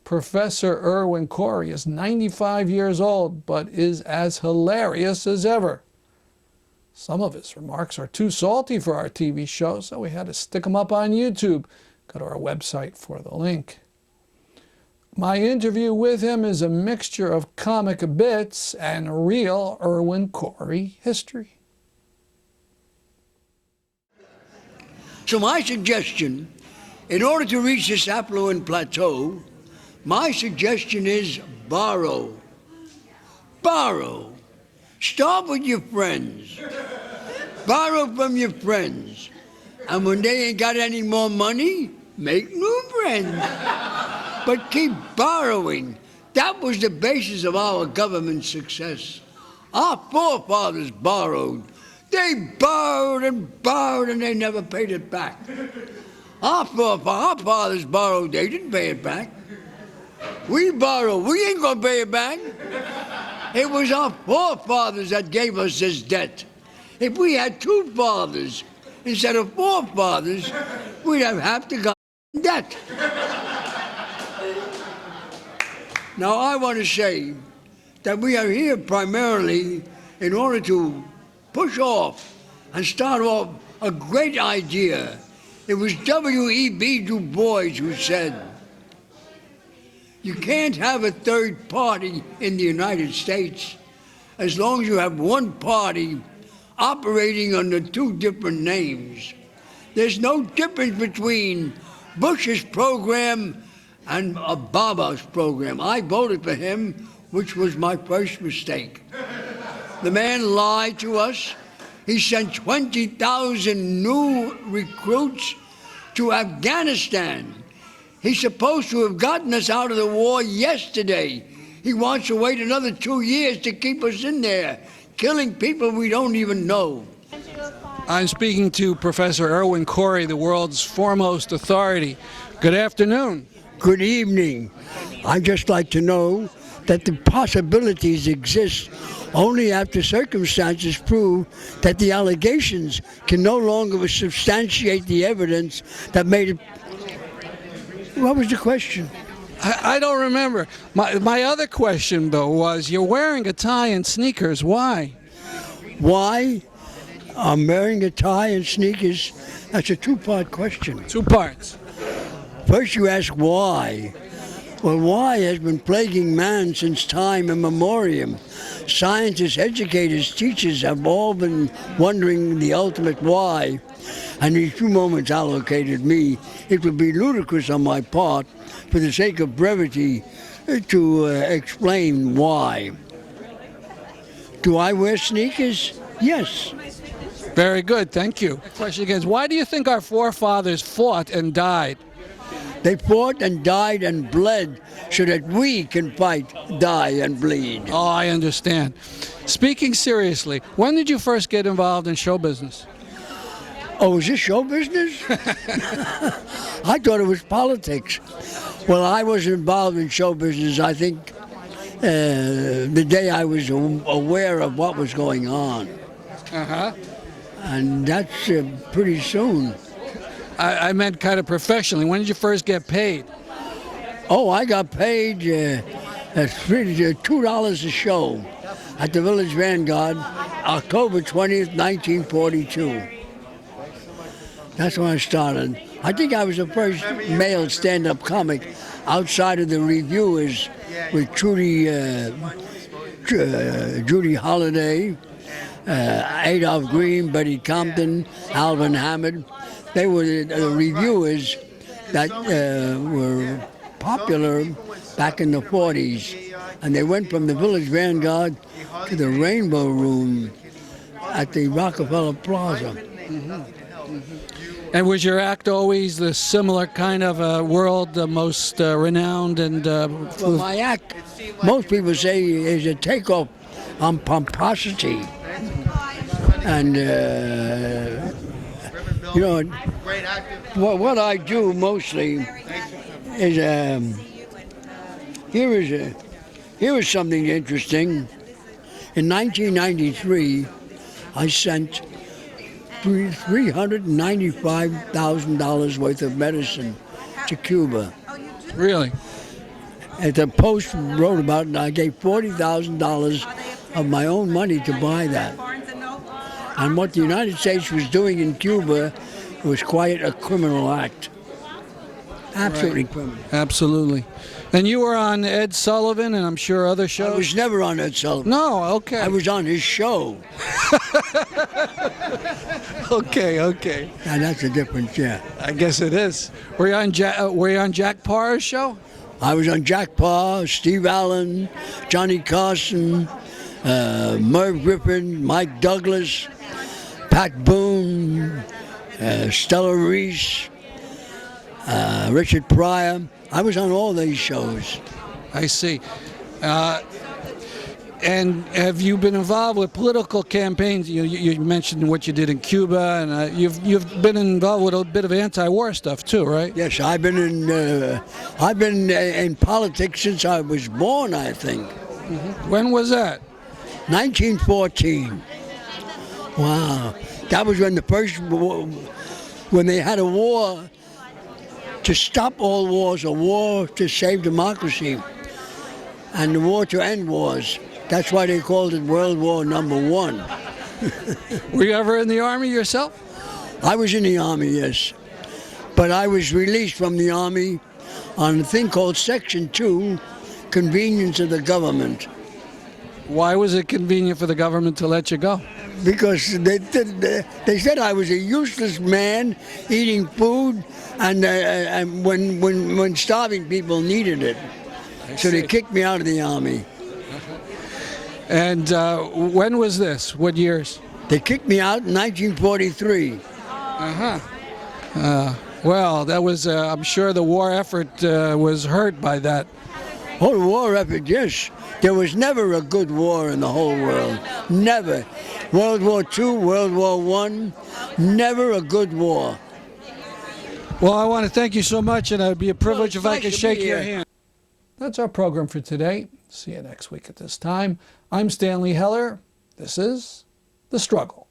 Professor Irwin Corey is 95 years old, but is as hilarious as ever. Some of his remarks are too salty for our TV show, so we had to stick them up on YouTube. Go to our website for the link. My interview with him is a mixture of comic bits and real Irwin Corey history. So my suggestion, in order to reach this affluent plateau, my suggestion is borrow. Borrow. Start with your friends. Borrow from your friends. And when they ain't got any more money, make new friends. But keep borrowing. That was the basis of our government success. Our forefathers borrowed. They borrowed and they never paid it back. Our fathers borrowed, they didn't pay it back. We borrow, we ain't gonna pay it back. It was our forefathers that gave us this debt. If we had two fathers instead of four fathers, we'd have to go in debt. Now I want to say that we are here primarily in order to push off and start off a great idea. It was W.E.B. Du Bois who said, you can't have a third party in the United States as long as you have one party operating under two different names. There's no difference between Bush's program and Obama's program. I voted for him, which was my first mistake. The man lied to us. He sent 20,000 new recruits to Afghanistan. He's supposed to have gotten us out of the war yesterday. He wants to wait another 2 years to keep us in there, killing people we don't even know. I'm speaking to Professor Irwin Corey, the world's foremost authority. Good afternoon. Good evening. I'd just like to know that the possibilities exist only after circumstances prove that the allegations can no longer substantiate the evidence that made it. What was the question? I don't remember. My other question, though, was you're wearing a tie and sneakers. Why? Why? I'm wearing a tie and sneakers. That's a two-part question. Two parts. First you ask why. Well, why has been plaguing man since time immemorial. Scientists, educators, teachers have all been wondering the ultimate why. And these few moments allocated me, it would be ludicrous on my part, for the sake of brevity, to explain why. Do I wear sneakers? Yes. Very good, thank you. The question again is, why do you think our forefathers fought and died? They fought and died and bled so that we can fight, die, and bleed. Oh, I understand. Speaking seriously, when did you first get involved in show business? Oh, is this show business? I thought it was politics. Well, I was involved in show business, I think, the day I was aware of what was going on. Uh-huh. And that's pretty soon. I meant kind of professionally. When did you first get paid? Oh, I got paid $2 a show at the Village Vanguard, October 20th, 1942. That's when I started. I think I was the first male stand-up comic outside of the reviewers with Judy Holliday, Adolph Green, Betty Compton, Alvin Hammond. They were the reviewers that were popular back in the 40s. And they went from the Village Vanguard to the Rainbow Room at the Rockefeller Plaza. Mm-hmm. Mm-hmm. And was your act always the similar kind of world, the most renowned and... Well, my act, most people say, is a takeoff on pomposity. And, you know, what I do mostly is, here is something interesting. In 1993, I sent $395,000 worth of medicine to Cuba. Really? the Post wrote about it, and I gave $40,000 of my own money to buy that. And what the United States was doing in Cuba was quite a criminal act. Absolutely criminal. Absolutely. And you were on Ed Sullivan and I'm sure other I shows? was never on Ed Sullivan. No, okay. I was on his show. Okay. And that's the difference, yeah. I guess it is. Were you on Jack Parr's show? I was on Jack Parr, Steve Allen, Johnny Carson, Merv Griffin, Mike Douglas, Pat Boone, Stella Reese, Richard Pryor. I was on all these shows. I see. And have you been involved with political campaigns? You mentioned what you did in Cuba, and you've been involved with a bit of anti-war stuff too, right? Yes, I've been in politics since I was born, I think. Mm-hmm. When was that? 1914. Wow, that was when when they had a war to stop all wars, a war to save democracy, and the war to end wars. That's why they called it World War #1. Were you ever in the Army yourself? I was in the Army, yes. But I was released from the Army on a thing called Section 2, convenience of the government. Why was it convenient for the government to let you go? Because they said I was a useless man eating food, and when starving people needed it. So they kicked me out of the Army. And when was this? What years? They kicked me out in 1943. Well, that was, I'm sure the war effort was hurt by that. Oh, the war effort, yes. There was never a good war in the whole world. Never. World War II, World War I, never a good war. Well, I want to thank you so much, and it would be a privilege if I nice could to shake be your here. hand. That's our program for today. See you next week at this time. I'm Stanley Heller. This is The Struggle.